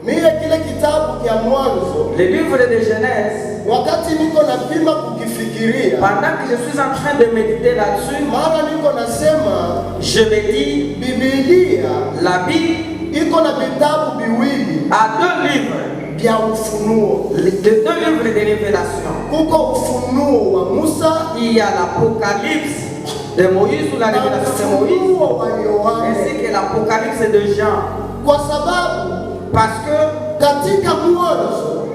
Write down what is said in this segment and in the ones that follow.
Mie kile kitabu kia Mwanzo, le livre de Genèse, wakati niko napima kukifikiria, pendant que je suis en train de méditer là-dessus, mara niko nasema je me dis, Biblia la Bible iko na vitabu viwili a deux livres, vya ufunuo. deux livres de révélation. Kuko ufunuo wa Musa, Il y a l'Apocalypse de Moïse ou la na révélation de Moïse, ufunuo wa Yohane. ainsi que l'Apocalypse de Jean. Kwa sababu Parce que katika Mwanzo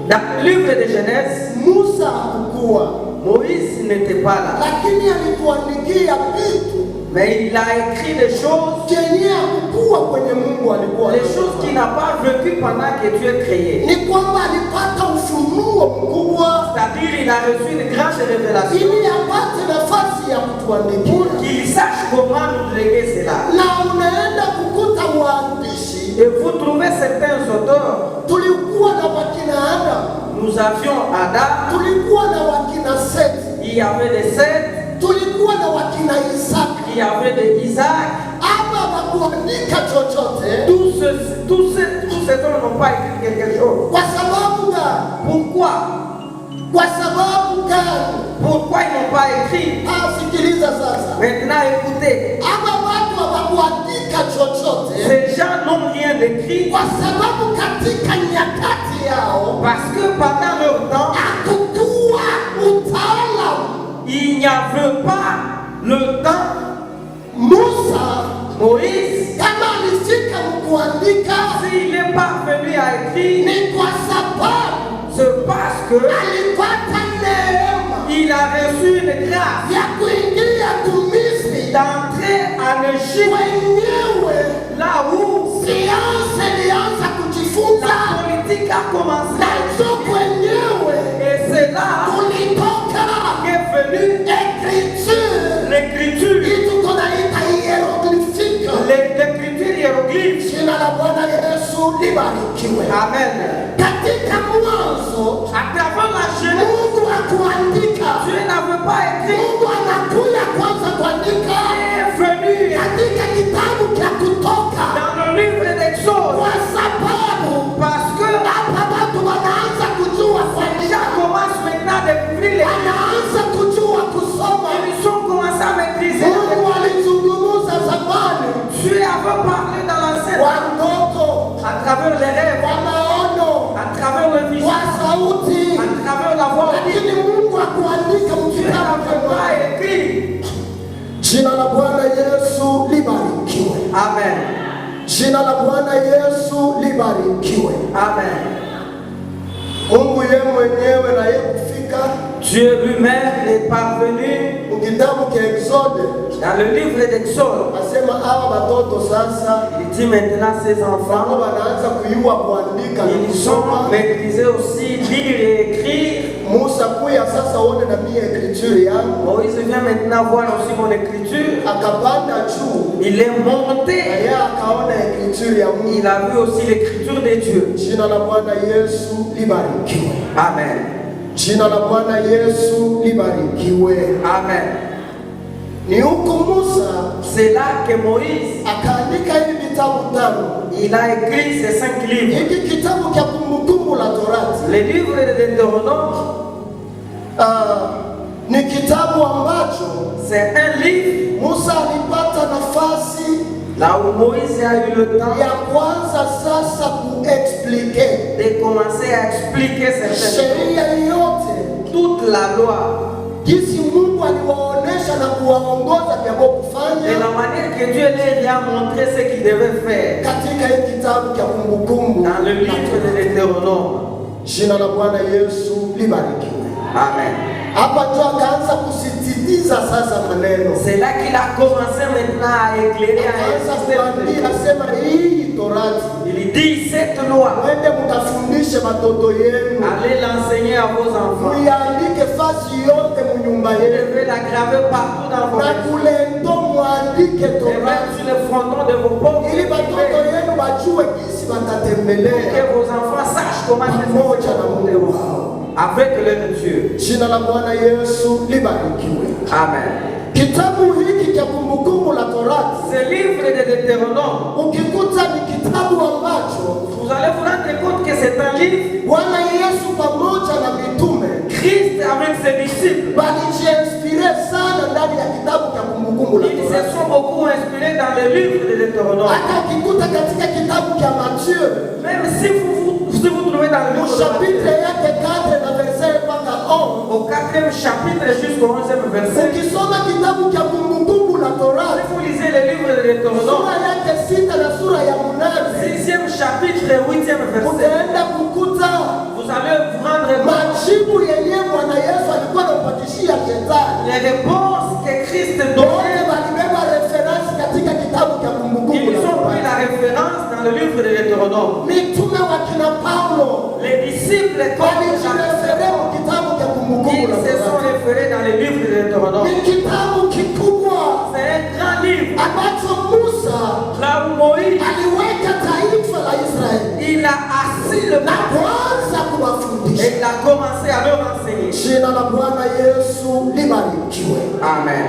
dans le livre de Genèse, Musa hakukuwa, Moïse n'était pas là. lakini alituandikia vitu Mais il a écrit des choses, chenye hakukuwa kwenye Mungu alikuwa les choses qu'il n'a pas vécues pendant que Dieu créait. ni kwamba alipata ufunuo mkubwa C'est-à-dire il a reçu une grande révélation ili apate nafasi ya kutuandikia, qu'il sache comment nous léguer cela. na unaenda kukuta waandishi. Et vous trouvez certains auteurs, Tulikuwa na wakina Adam, nous avions Adam, tulikuwa na wakina Seti, il y avait des Seth, tulikuwa na wakina Isaka. il y avait des Isaac. Ama hawakuandika chochote. Tous ces hommes n'ont pas écrit quelque chose. Kwa sababu gani? Pourquoi? Kwa sababu gani? Pourquoi ils n'ont pas écrit? Sikiliza sasa. Maintenant écoutez, Ama watu hawakuandika chochote ces gens n'ont rien écrit kwa sababu katika nyakati yao parce que pendant leur temps, hakukuwa utaalamu. il n'y avait pas le temps. Musa Moïse, kama alifika kuandika s'il est parvenu à écrire, ni kwa sababu c'est parce que alipata neema il a reçu une grâce ya kuingia Misri, d'entrer en Égypte, wenyewe là où siansa ilianza kujifunza la politique a commencé. na ndio kwenyewe Et c'est là kulitoka qu'est venue écriture, l'écriture, kitu tunaita hieroglyphique. l'écriture hiéroglyphe. Jina la Bwana Yesu libarikiwe. Amen. Katika Mwanzo À travers la Genèse, Mungu hakuandika, Dieu n'avait pas écrit. Mungu anakuja kwanza kuandika Il est venu katika kitabu cha Kutoka, dans le livre d'Exode kwa sababu parce que hapa watu wanaanza kujua les kuandika, gens commencent maintenant à découvrir les wanaanza kujua kusoma. Ils ont commencé à maîtriser. Mungu alizungumza zamani Dieu avait parlé dans l'ancien kwa ndoto, à travers les rêves, kwa maono, à travers le vision, kwa sauti, à travers la voix. lakini Mungu hakuandika Dieu mkitabu n'avait cha pas écrit. Jina la Bwana Yesu libarikiwe. Amen. Jina la Bwana Yesu libarikiwe. Amen. Mungu yeye mwenyewe na yeye kufika Dieu lui-même est parvenu mkitabu cha Exode, dans le livre d'Exode. asema hawa watoto sasa Il dit maintenant ces enfants, nao wanaanza kuyua kuandika na ils sont kusoma. maîtrisés aussi lire et écrire. Musa kuya sasa uone na mie écriture yangu, Moïse vient maintenant voir aussi mon écriture. akapanda juu Il est na monté. yeye akaona écriture ya Mungu. Il a vu aussi l'écriture de Dieu. Jina la Bwana Yesu libarikiwe. Amen. Jina la Bwana Yesu libarikiwe. Amen. Ni huko Musa C'est là que Moïse, akaandika hivi vitabu tano. il a écrit ces 5 livres. Hiki kitabu cha Kumbukumbu la Torati Le livre de Deutéronome, ni kitabu ambacho c'est un livre Musa alipata nafasi là où Moïse a eu le temps ya kwanza sasa kuexplike de commencer à expliquer certaines choses. sheria yote, Toute la loi, jinsi Mungu aliwaonesha na kuwaongoza vya de kufanya la manière que Dieu leur a montré ce qu'ils devaient faire katika hiki kitabu cha Kumbukumbu dans le livre de Deutéronome. Jina la Bwana Yesu libarikiwe. Amen. Hapa ndio akaanza kusisitiza sasa maneno. C'est là qu'il a commencé maintenant à éclairer, à Akaanza insister. kuambia, asema hii Torati Il dit cette loi, mwende mkafundishe watoto yenu, allez l'enseigner à vos enfants. muiandike fasi yote munyumba Vous yenu, devez la graver partout dans vos na maisons. kulendo muandike Et même Torati sur les frontons de vos pauvres, ili watoto yenu wajue jinsi que watatembelea vos enfants sachent comment pamoja na Mungu ils wao. avec leur Dieu. Jina la Bwana Yesu libarikiwe. Amen. Kitabu hiki cha Kumbukumbu la Torati Ce livre de Deutéronome, ukikuta ni kitabu ambacho vous allez vous rendre l'évangile, Bwana Yesu pamoja na mitume Christ avec ses disciples, walijiinspire sana ndani ya kitabu cha Kumbukumbu la ils se Torati. sont beaucoup inspirés dans le livre de Deutéronome. Hata ukikuta katika kitabu cha Mathayo Même si vous trouvez dans le livre de chapitre Matthieu, yake 4 na verset mpaka 11, au 4e chapitre jusqu'au 11e verset, ukisoma kitabu cha Kumbukumbu la si Torati vous lisez le livre de Deutéronome, sura yake 6 na sura ya 8, 6e chapitre et 8e verset, utaenda kukuta vous allez vous rendre compte majibu yenyewe Bwana Yesu alikuwa anapatishia shetani. les réponses que Christ Wote donnait. walibeba reference katika kitabu cha Kumbukumbu Ils la ont pris Torati. la référence dans le livre de Deutéronome. Mitume wa kina Paulo Les disciples, comme walijirefere mu kitabu cha Kumbukumbu ils la se sont Torati. référés dans le livre de Deutéronome. Ni kitabu kikubwa C'est un grand livre. ambacho Musa Là où Moïse, aliweka taifa la Israeli il a assis le na peuple kuanza et kuwafundisha. il a commencé à leur enseigner. Jina la Bwana Yesu libarikiwe. Amen.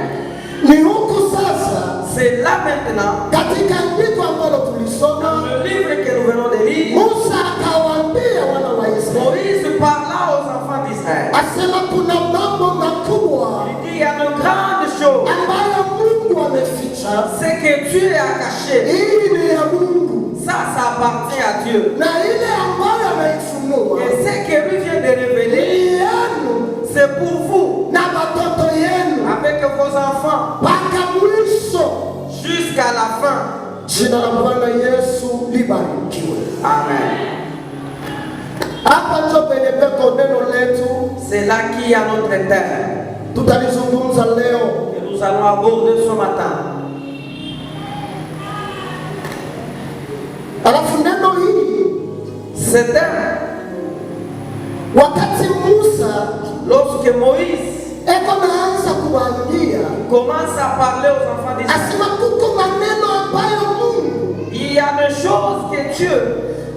Ni huku sasa C'est là maintenant, katika andiko ambalo dans tulisoma, le livre que nous venons de lire, Musa akawaambia wana wa Israeli, Moïse parla aux enfants d'Israël. asema kuna mambo makubwa Il dit, il y a de grandes choses. ambayo Mungu ameficha. Ce que Dieu a caché, Hii ni ya Mungu, ça appartient à Dieu. na ile ambayo ameifunua Et ce que lui vient de révéler, ni yenu c'est pour vous, na watoto yenu avec vos enfants, mpaka mwisho. jusqu'à la fin. Jina la Bwana Yesu libarikiwe. Amen. Hapa ndio penye peko neno letu C'est là qu'il y a notre terre tutalizungumza leo. que nous allons aborder ce matin. Alafu neno hili C'est terre, wakati Musa lorsque Moïse eko naanza kuwaambia, commence à parler aux enfants d'Israël, asema kuko maneno ambayo Mungu il y a des choses que Dieu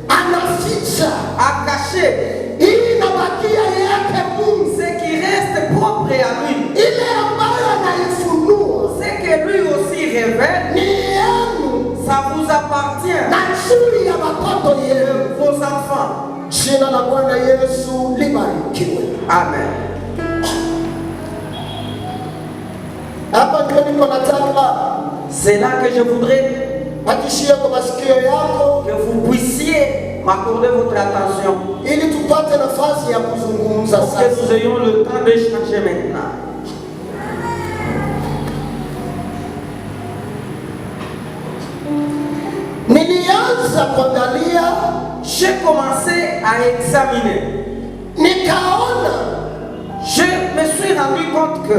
anaficha, a cachées, ili nabakia yake Mungu, ce qui reste propre à lui, ile ambayo anaifunua ce que lui aussi révèle, ni yenu ça vous appartient, na nzuri ya watoto yenu. vos enfants. Jina la Bwana Yesu libarikiwe. Amen. Hapa ndio niko nataka C'est là que je voudrais hakishia kwa masikio yako, que vous puissiez m'accorder votre attention, ili tupate nafasi ya kuzungumza pour que sasa. nous ayons le temps d'échanger maintenant. Nilianza kuangalia J'ai commencé à examiner. nikaona Je me suis rendu compte que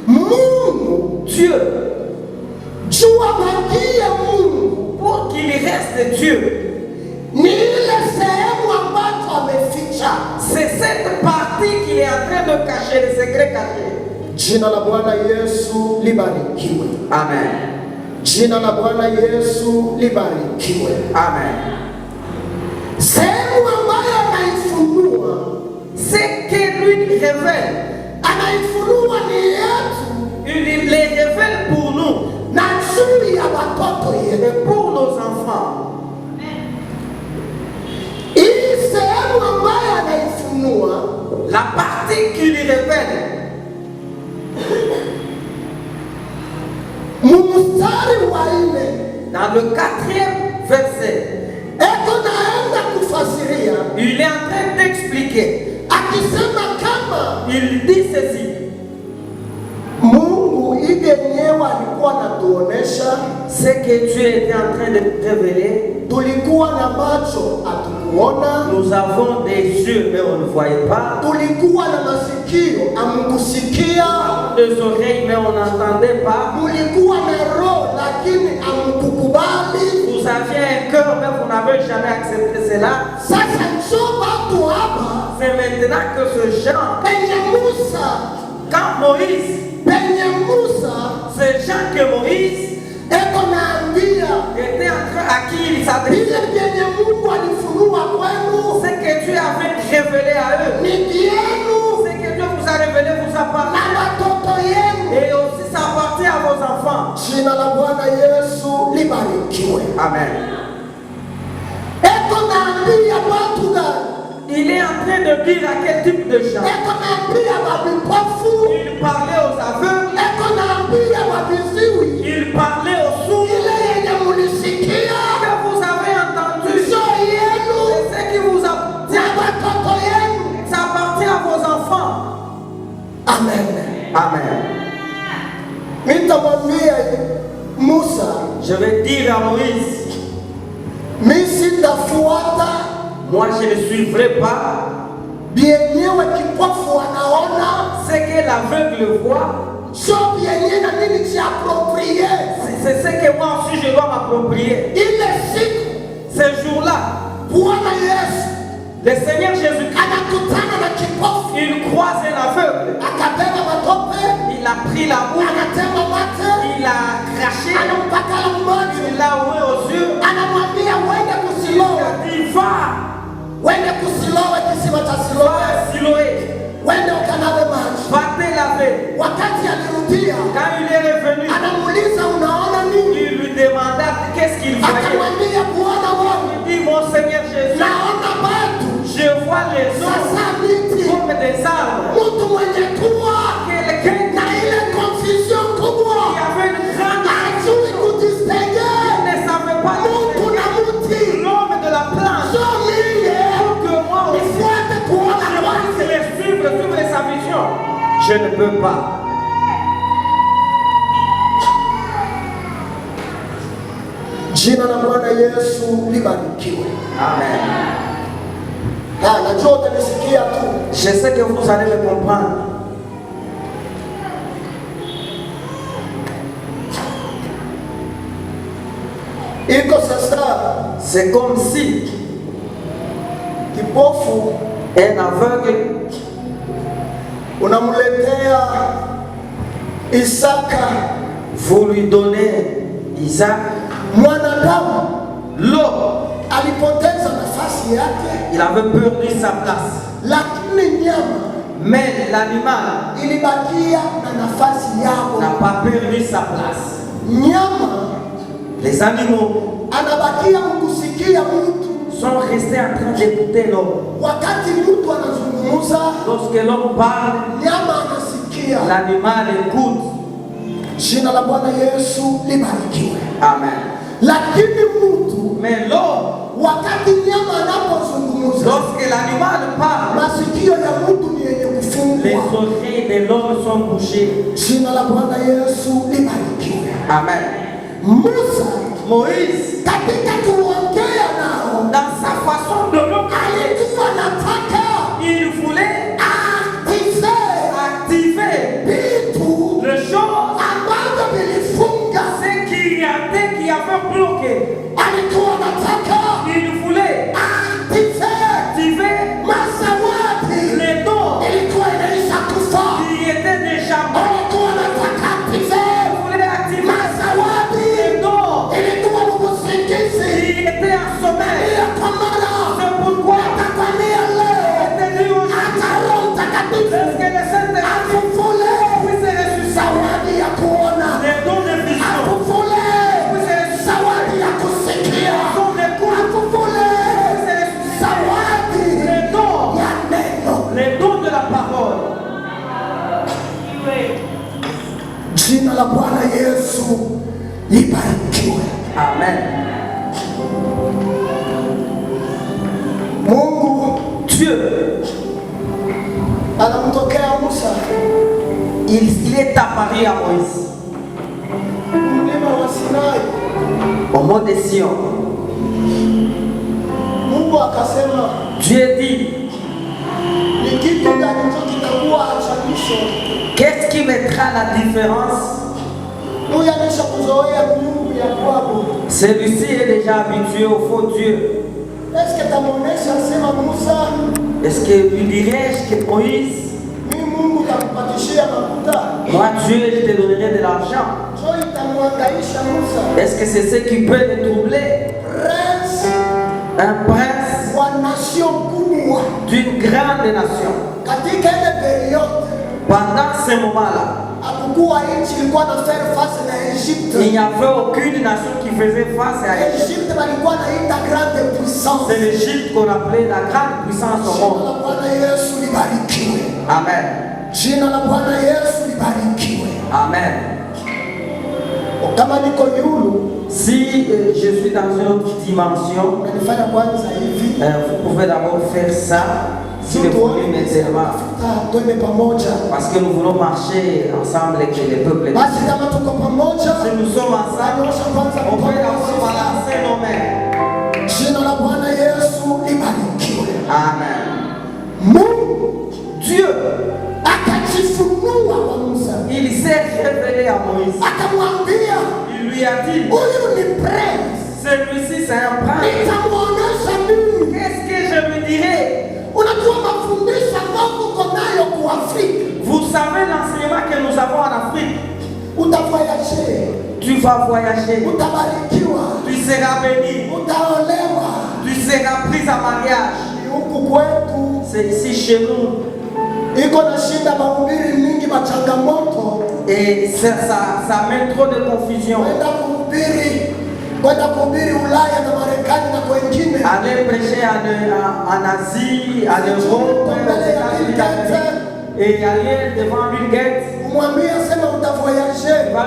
Mungu, Dieu, jua bakia Mungu pour qu'il reste Dieu, ni ile sehemu ambacho ameficha. c'est cette partie qu'il est en train de cacher, le secret caché. Jina la Bwana Yesu libarikiwe. Amen. Jina la Bwana Yesu libarikiwe. Amen. Sehemu ambayo anaifunua, Ce que lui révèle, anaifunua ni yetu il les révèle pour nous na nzuri ya watoto yetu. et pour nos enfants. Hii sehemu ambayo anaifunua La partie qu'il lui révèle, mstari wa 4 dans le 4e verset, eko naenda kufasiria il est en train d'expliquer. akisema kama Il dit ceci. Mungu yenyewe alikuwa anatuonesha, Ce que Dieu était en train de révéler, tulikuwa na macho hatukuona, nous avons des yeux mais on ne voyait pas, tulikuwa na masikio amkusikia, des oreilles mais on n'entendait pas, mulikuwa na roho lakini amkukubali. vous aviez un cœur mais vous n'avez jamais accepté cela. Sasa njo watu hapa C'est maintenant que ce genre, penye Musa, quand Moïse, ce genre que Moïse eko naambia était en train, à qui il s'adressait, vile vyenye Mungu alifunua kwenu ce que Dieu avait révélé à eux, ni vyenu ce que Dieu vous a révélé vous appartient, na watoto yenu. et aussi ça appartient à vos enfants. Jina la Bwana Yesu libarikiwe. Amen. Eko naambia watu Il est en train de dire à quel type de gens. Il parlait aux aveugles. Il parlait aux sourds. Que vous avez entendu. C'est ce qui vous appartient. Ça appartient à vos enfants. Amen. Amen. Je vais dire à Moïse, moi je ne suivrai pas ce que l'aveugle voit. C'est ce que moi aussi je dois m'approprier. Ce jour-là, le Seigneur Jésus-Christ, il croise un aveugle. Il a pris la boue, il a craché, il l'a oué aux yeux. Il a dit va à Siloé, va te laver. Quand il est revenu, il lui demanda qu'est-ce qu'il voyait. Il dit mon Seigneur Jésus, je vois les hommes comme des arbres. Quelqu'un qui avait une grande il ne savait pas l'homme de la planche. Pour que moi aussi, je puisse les suivre sa vision. Je ne peux pas. Jina la Bwana Yesu libarikiwe. Amen. Najua utanisikia tu. Je sais que vous allez me comprendre. Iko sasa, c'est comme si kipofu un aveugle unamletea Isaka, vous lui donnez Isaac. Mwanadamu alipoteza nafasi yake, il avait perdu sa place, lakini nyama, mais l'animal ilibakia na nafasi yao, n'a pas perdu sa place. Nyama, les animaux anabakia kusikia mtu, sont restés en train d'écouter l'homme. Wakati mtu anazungumza, lorsque l'homme parle, nyama anasikia, l'animal écoute. Jina la Bwana Yesu libarikiwe. Amen. Lakini mtu, mais l'homme, wakati nyama anapozungumza, lorsque l'animal parle, masikio ya mtu ni yenye kufungwa, les oreilles de l'homme sont bouchées. Jina la Bwana Yesu libarikiwe. Amen. Moïse, katika kuongea nao, dans sa façon de le parler, alikuwa anataka, il voulait activer les choses ambazo vilifunga, ce qui avait bloqué. Alikuwa anataka, il voulait activer les dons ilikuwa inaisha kufa, qui étaient déjà morts. alikuwa anataka Il voulait activer les dons ilikuwa mbusingizi, qui étaient en sommeil. C'est pourquoi il était dit aujourd'hui, est-ce que le Saint-Esprit puisse ressusciter zawadi ya kuona, les dons de vision, puisse ressusciter les dons d'écoute, puisse ressusciter les dons, les dons de la parole. Jina la Bwana Yesu libarikiwe. Amen. Mungu, Dieu, anamtokea Musa, il est apparu à Moïse mlima wa Sinai. au mont de Sion. Mungu akasema, Dieu dit, ni kitu gani ndicho kitakuwa achanisho? qu'est-ce qui mettra la différence? Huyu anisha kuzoea miungu ya kwao. Celui-ci est déjà habitué au faux Dieu. Est-ce que tamuonesha sema Musa, Est-ce que lui dirais-je que Moïse, mimi Mungu takupatishia mafuta? moi Dieu, je te donnerai de l'argent? Sio itamwangaisha Musa. Est-ce que c'est ce qui peut le troubler? Prince Un prince wa nation kubwa. d'une grande nation. Katika ile periode, Pendant ce moment-là, Il n'y avait aucune nation qui faisait face à l'Égypte. C'est l'Égypte qu'on appelait la grande puissance au monde. Amen. Amen. Si je suis dans une autre dimension, vous pouvez d'abord faire ça. Si le volume est tellement, parce que nous voulons marcher ensemble avec les peuples. Si nous sommes ensemble, on peut d'abord balancer nos mains. Amen. Dieu, il s'est révélé à Moïse. Il lui a dit, celui-ci c'est un prince. Qu'est-ce que je lui dirai? Vous savez l'enseignement que nous avons en Afrique. Tu vas voyager. Tu seras béni. Tu seras pris en mariage. C'est ici chez nous. Et ça met trop de confusion. Aller prêcher en Asie, en Europe, et aller devant Bill Gates. Il va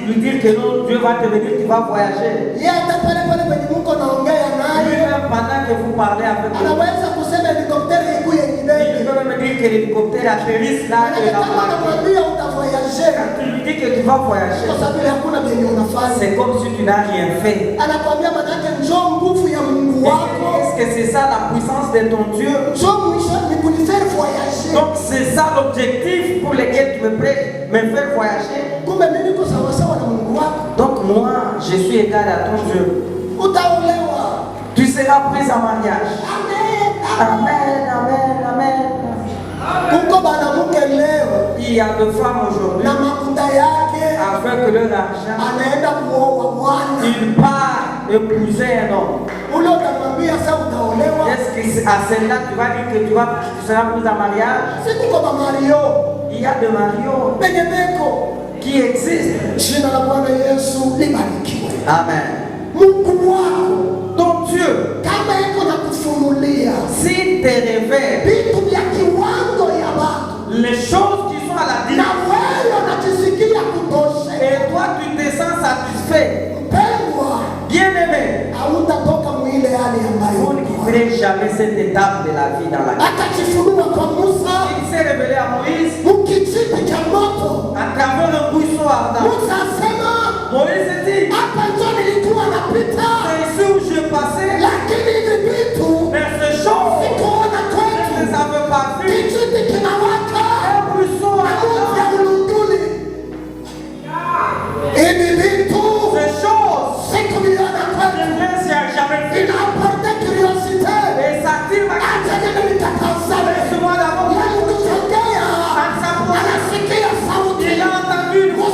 lui dire que non, Dieu va te venir, tu vas voyager. Lui-même, pendant que vous parlez avec lui, il peut même dire que l'hélicoptère atterrisse là et la quand tu lui dis que tu vas voyager, c'est comme si tu n'as rien fait. Est-ce que c'est ça la puissance de ton Dieu? Donc c'est ça l'objectif pour lequel tu me prêches, me faire voyager. Donc moi, je suis égal à ton Dieu. Tu seras pris en mariage. Amen, amen, amen. Il y a des femmes aujourd'hui, avec leur argent, ils partent épouser un homme. Est-ce que à celle-là tu vas dire que tu seras pris en mariage? Il y a des marios qui existent. Amen. Ton Dieu, s'il te révèle les choses qui sont à la vie, et toi tu te sens satisfait, bien aimé, vous ne quitterez jamais cette étape de la vie dans laquelle il s'est révélé à Moïse à travers le buisson ardent. Moïse dit, c'est ici où je passais, mais ces choses, je ne les avais pas vues. Un buisson ardent. Ces choses, je ne les ai jamais vues. Et ça tire ma curiosité. Laisse-moi d'abord. Il a entendu une voix.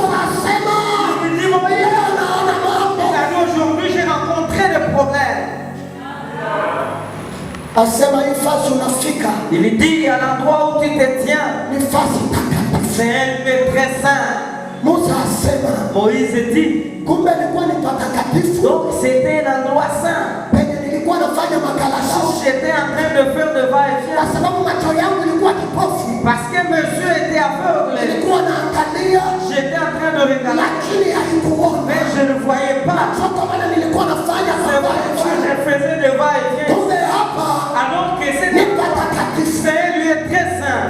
Il me dit, mon Dieu, aujourd'hui j'ai rencontré des problèmes. Il dit à l'endroit où tu te tiens, c'est un lieu très saint. Moïse dit, donc c'était un endroit saint. J'étais en train de faire de va-et-vient parce que monsieur était aveugle. J'étais en train de regarder, mais je ne voyais pas. C'est vrai que je faisais de va-et-vient alors que c'est un lieu très saint.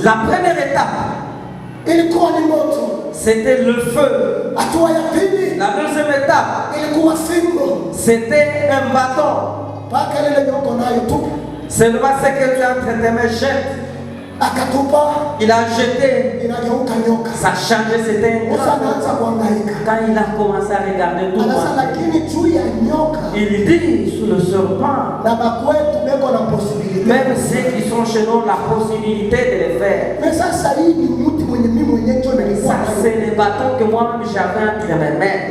La première étape, c'était le feu. La deuxième étape, c'était un bâton. Seulement ce que tu as entre tes mains jette. Il a jeté. Ça a changé, c'était un grand. Quand il a commencé à regarder tout le monde, il dit sous le serpent, même ceux qui sont chez nous, la possibilité de le faire. Ça, c'est les bâtons que moi-même j'avais entre mes mains.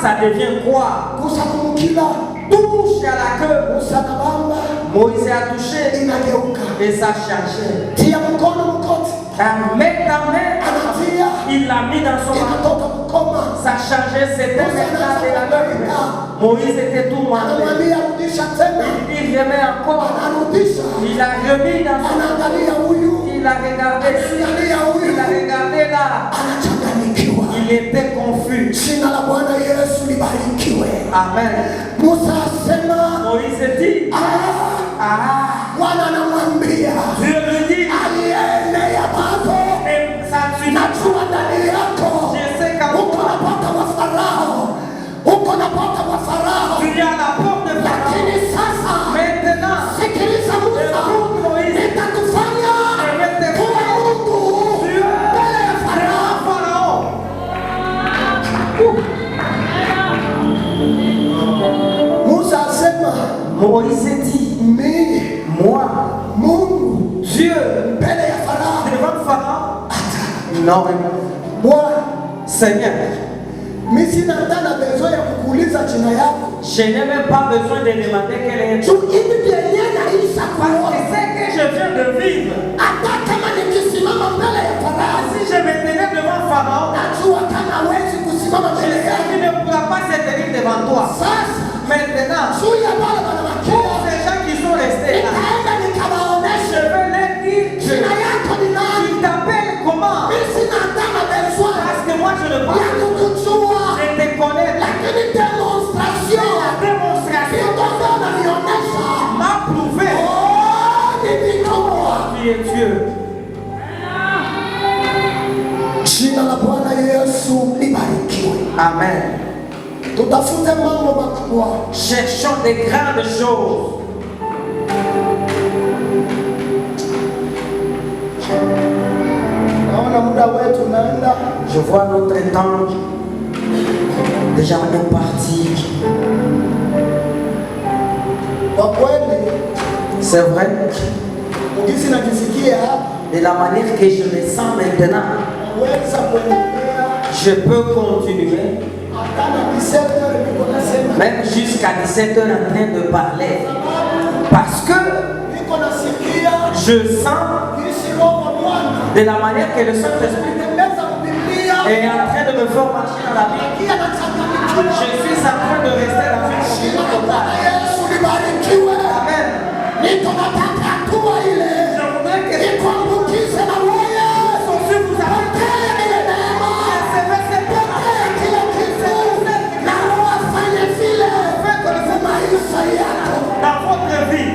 Ça devient quoi? touche à la queue, Moïse a touché et ça changeait. Mets ta main, il l'a mis dans son manteau. Ça changeait, c'était maintenant de la queue. Moïse était tout mandé. Il remet encore. Il a remis dans son manteau. Il a regardé ici. Il a regardé là. Il était confus. Amen. Moïse dit, Dieu lui dit, ça suffit. Je sais qu'à vous, tu es à la porte de Pharaon. Maintenant, écoute Moïse. Moïse dit, mais moi, Dieu, devant Pharaon, non, moi, Seigneur, je n'ai même pas besoin de demander quel est tout. Parce que c'est que je viens de vivre. Si je me tenais devant Pharaon, je sais qu'il ne pourra pas se tenir devant toi. Maintenant, pour ces gens qui sont restés là, je veux leur dire que tu t'appelles comment? Parce que moi je ne parle pas. Je te connais. La démonstration m'a prouvé tu es Dieu. Amen. Cherchons des grandes choses. Je vois notre temps. Déjà on est parti. C'est vrai. De la manière que je me sens maintenant, je peux continuer. Même jusqu'à 17h en train de parler. Parce que je sens de la manière que le Saint-Esprit est en train de me faire marcher dans la vie. Je suis en train de rester dans une communion totale. Amen. Je voudrais que vous arrêtez. Dans votre vie.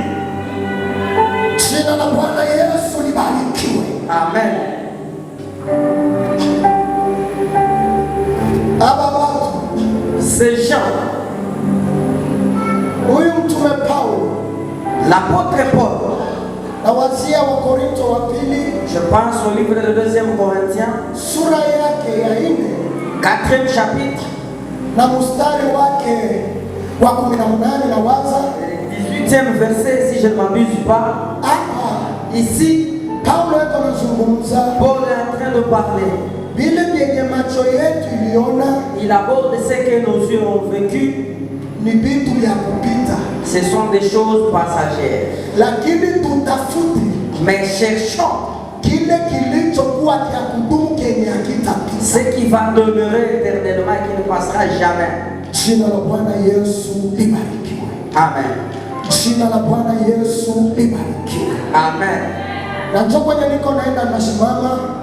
Amen. Ces gens, l'apôtre Paul, je pense au livre de 2 Corinthiens, 4e chapitre, 18e verset, si je ne m'abuse pas. Ici, Paul est en train de parler. Il aborde ce que nos yeux ont vécu. Ce sont des choses passagères. Mais cherchons ce qui va demeurer éternellement et qui ne passera jamais. Amen. Amen.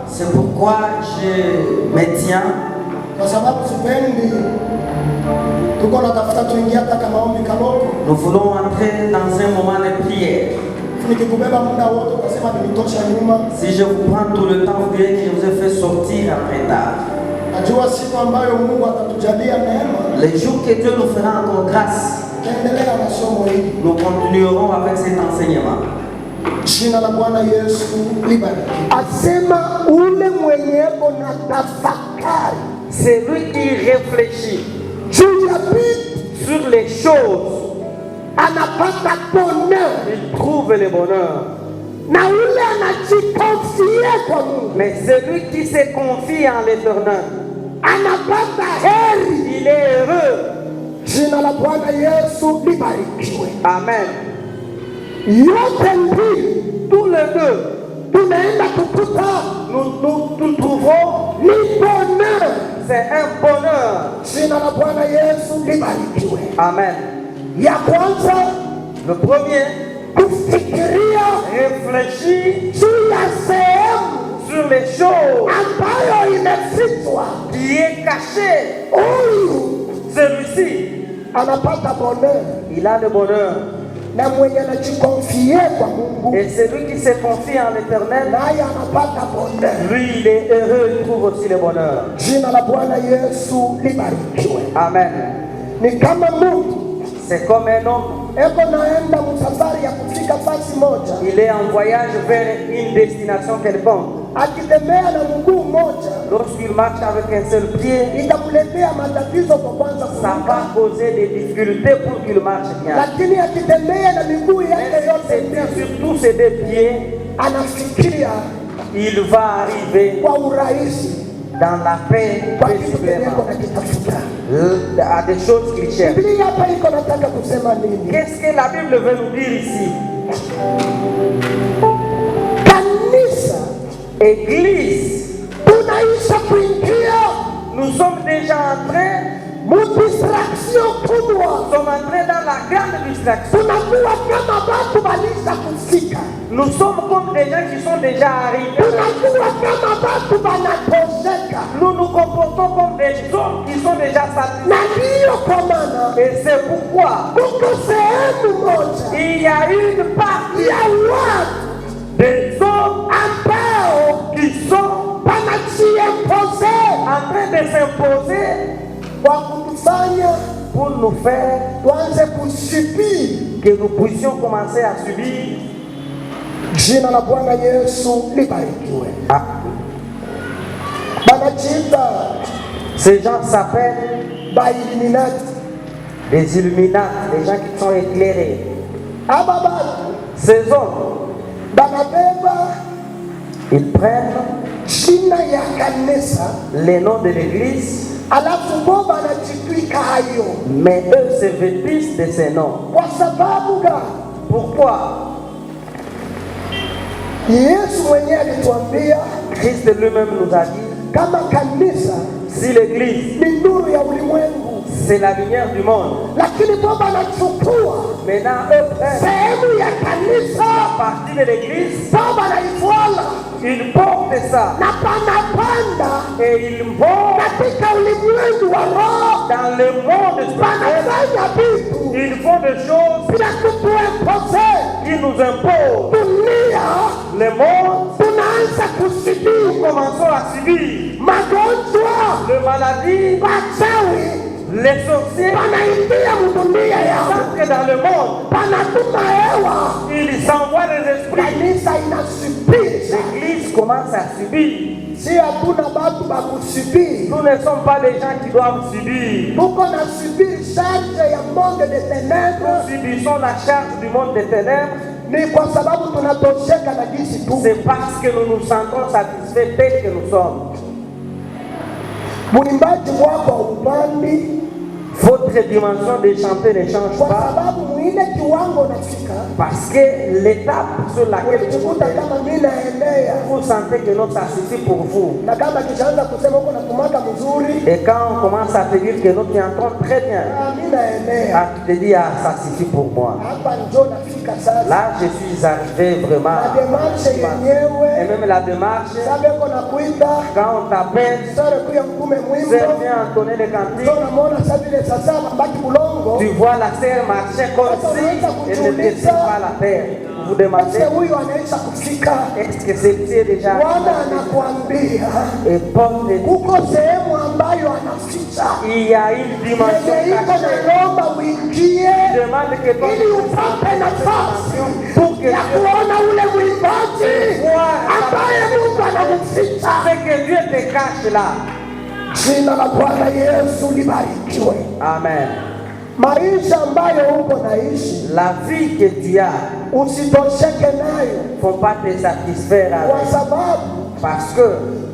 C'est pourquoi je me tiens. Nous voulons entrer dans un moment de prière. Si je vous prends tout le temps, vous direz que je vous ai fait sortir après tard. Les jours que Dieu nous fera encore grâce, nous continuerons avec cet enseignement. C'est lui qui réfléchit sur les choses. Il trouve le bonheur. Mais celui qui se confie en l'Éternel, il est heureux. Bwana Yesu libarikiwe. Amen. Yote mbili, tous les deux, tunaenda kukuta nous trouvons ni bonheur. c'est un bonheur. Jina la Bwana Yesu libarikiwe. Amen. Ya kwanza, le premier, kufikiria réfléchir juu ya sehemu sur les choses ambayo imefichwa. qui est caché. Huyu Celui-ci, anapata bonheur, il a le bonheur. na mwenye anajikonfie kwa Mungu Et celui qui se confie en l'Éternel, naye anapata bonheur. lui, il est heureux, il trouve aussi le bonheur. Jina la Bwana Yesu libarikiwe. Amen. Ni kama Mungu C'est comme un homme, eko naenda msafari ya kufika fasi moja, il est en voyage vers une destination quelconque. akitembea na mguu mmoja Lorsqu'il marche avec un seul pied, itamletea matatizo kwa kwanza ça kuruka, va causer des difficultés pour qu'il marche bien. lakini akitembea na miguu yake yote C'est mbili sur tous ces deux pieds, anafikiria il va arriver kwa urahisi dans la paix kwa kitu kenye paisiblement, nakitafuta. à des choses qu'il cherche. Biblia hapa iko nataka kusema nini? Qu'est-ce que la Bible veut nous dire ici? Kanisa Église, tunaisha kuingia nous sommes déjà en train, mudistraction kubwa. nous sommes entrés dans la grande distraction. Tunakuwa kama watu walisha kufika, Nous sommes comme des gens qui sont déjà arrivés. tunakuwa kama watu wanatosheka, Nous nous comportons comme des hommes qui sont déjà satisfaits. na ndiyo kwa maana Et c'est pourquoi kuko sehemu moja il y a une partie ya watu des hommes ambao qui sont wanajiempose en train de s'imposer kwa kutufanya pour nous faire tuanze kusubiri. que nous puissions commencer à subir. Jina la Bwana Yesu libarikiwe. Ah, Banajiita ces gens s'appellent bailiminati. des Illuminates, des gens qui sont éclairés. Aba batu Ces hommes, banabeba ils prennent jina ya kanisa les noms de l'église, alafu bo banajitwika hayo. mais eux se vêtissent de ces noms. Kwa sababu gani? Pourquoi? Yesu mwenyewe alituambia Christ lui-même nous a dit, kama kanisa si l'église, ni nuru ya ulimwengu, c'est la lumière du monde, lakini bo banachukua maintenant eux prennent sehemu ya kanisa partie de l'église, bo banaifuala ils portent ça na panapanda et ils vont katika ulimwengu wa roho, dans le monde spirituel. banafanya vitu Ils font des choses bila kutuempose qui nous imposent. dunia. Le monde, Tunaanza kusubiri commençons à subir magonjwa, les maladies, wachawi les sorciers, wanaingia mdunia yao, parce que dans le monde, wanatuma hewa, ils s'envoient des esprits. kanisa inasubiri. L'église commence à subir. Si hatuna batu ba kusubiri, Nous ne sommes pas les gens qui doivent subir. tuko na subiri charge ya monde de ténèbres. Nous subissons la charge du monde des ténèbres. Ni kwa sababu tunatosheka na jinsi tu. C'est parce que nous nous sentons satisfaits tels que nous sommes. Mwimbaji wako upandi Votre dimension de chanter ne change kwa pas sababu mwile kiwango nafika, parce que l'étape sur laquelle vous unajikuta êtes, kama mimi naendea, vous sentez que non, ça suffit pour vous. na kama kishaanza kusema uko natumaka mzuri, Et quand on commence à te dire que non, tu entends très bien, mimi naendea ah, tu te dis, ah, ça suffit pour moi. hapa, ndio nafika sasa. Là, je suis arrivé vraiment. Na demarche Et yenyewe même la démarche, sabeko na kuita quand on t'appelle, sare kuya mkume mwimbo, sœur vient entonner le ndio cantique, namwona sasa vile sasa mbaki bulongo. tu vois la sœur marcher comme si elle ne touchait pas la terre. Vous vous demandez, Sasa huyu anaisha kufika. est-ce que celle-ci est déjà Bwana anakuambia et porte des kuko sehemu ambayo anaficha il y a une dimension yenye iko cachée. naomba uingie Demande que ton ili upate nafasi pour que ya kuona ule mwimbaji ambaye Mungu anamficha. ce que Dieu te cache là. Jina la Bwana Yesu libarikiwe. Amen. maisha ambayo uko naishi, la vie que tu as, usitosheke nayo. Faut pas te satisfaire avec. Kwa sababu Parce que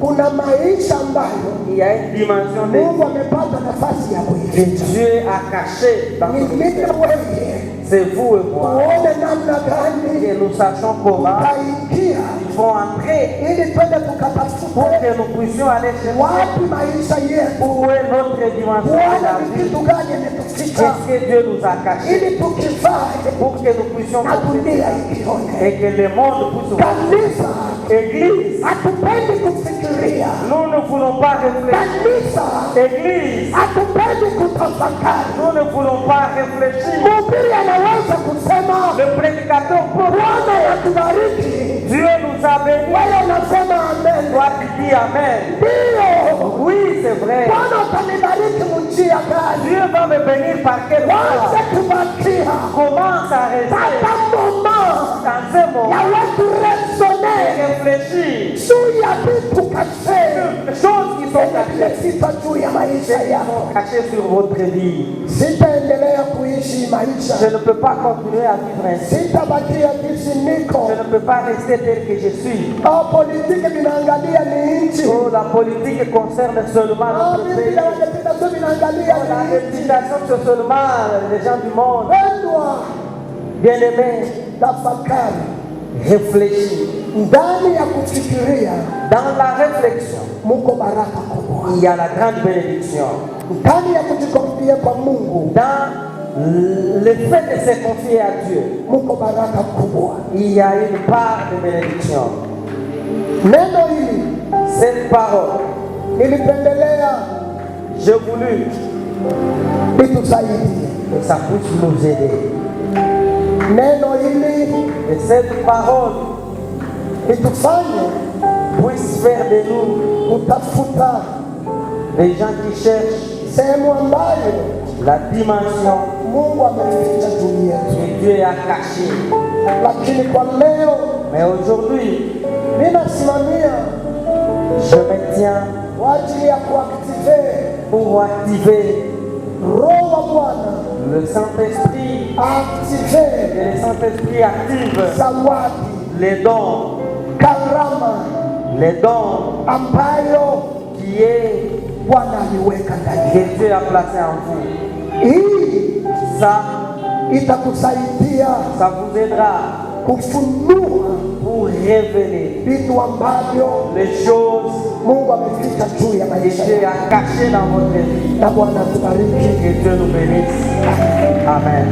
kuna maisha ambayo il y a une dimension de Mungu amepata nafasi ya que kuificha. Dieu a caché dans Ni notre mimi vie. wewe C'est vous et moi. tuone namna gani Et nous sachons comment tutaingia ils vont entrer ili twende pour tukatafute que nous puissions aller chercher wapi maisha yetu, où est notre dimension de la tuone ni vie. kitu gani imetuficha, Qu'est-ce que Dieu nous a caché ili tukifae pour que nous puissions na porter dunia ça ikione. et que le monde puisse voir. Kanisa Église, hatupendi kufikiria, nous ne voulons pas réfléchir. kanisa Église, hatupendi kutafakari. nous ne voulons pas réfléchir. Mhubiri anaweza kusema Le prédicateur peut Bwana yatubariki, Dieu nous a bénis. wewe unasema amen. Toi tu dis Amen. Ndio, Oui, c'est vrai. Bwana utanibariki njia gani? Dieu va me bénir par quel Waanze moyen? kubakia Commence à rester hata moma dans ce ya moment watu et resone réfléchir juu ya vitu kasee les choses qui sont cachées, imefika juu ya maisha yako. cachées sur votre vie. Sitaendelea kuishi Je maisha, ne peux pas continuer à vivre ainsi. sitabakia jinsi niko. Je ne peux pas rester tel que je suis. Politiki vinaangalia ni nchi, Oh, la politique concerne seulement notre pays. vile wanapita tu vinaangalia Oh, la ni nchi. réputation, c'est seulement les gens du monde. Pendwa, Bien-aimé, tafakari réfléchis. ndani ya kufikiria Dans la réflexion, muko baraka kubwa, il y a la grande bénédiction. ndani ya kujikonfia kwa Mungu Dans le fait de se confier à Dieu, muko baraka kubwa. il y a une part de bénédiction. Neno hili Cette parole, nilipendelea j'ai voulu litusaidie. que ça puisse nous aider. Neno hili Et cette parole litufanye puisse faire de nous kutafuta des gens qui cherchent sehemu ambayo la dimension Mungu ameficha juu yetu. que Dieu a cachée. Lakini kwa leo Mais aujourd'hui, ninasimamia je me tiens kwa ajili ya kuaktive pour activer Roho wa Bwana, le Saint-Esprit. aktive Et le Saint-Esprit active zawadi, les dons, karama ambayo qui est Bwana aliweka ndani que yetu. Dieu a placé en vous. Hii Ça, itakusaidia ça vous aidera kufunua pour révéler vitu ambavyo les choses Mungu ameficha juu ya que maisha Dieu yetu. a cachées dans votre vie. Na Bwana tubariki. Que Dieu nous bénisse. Amen.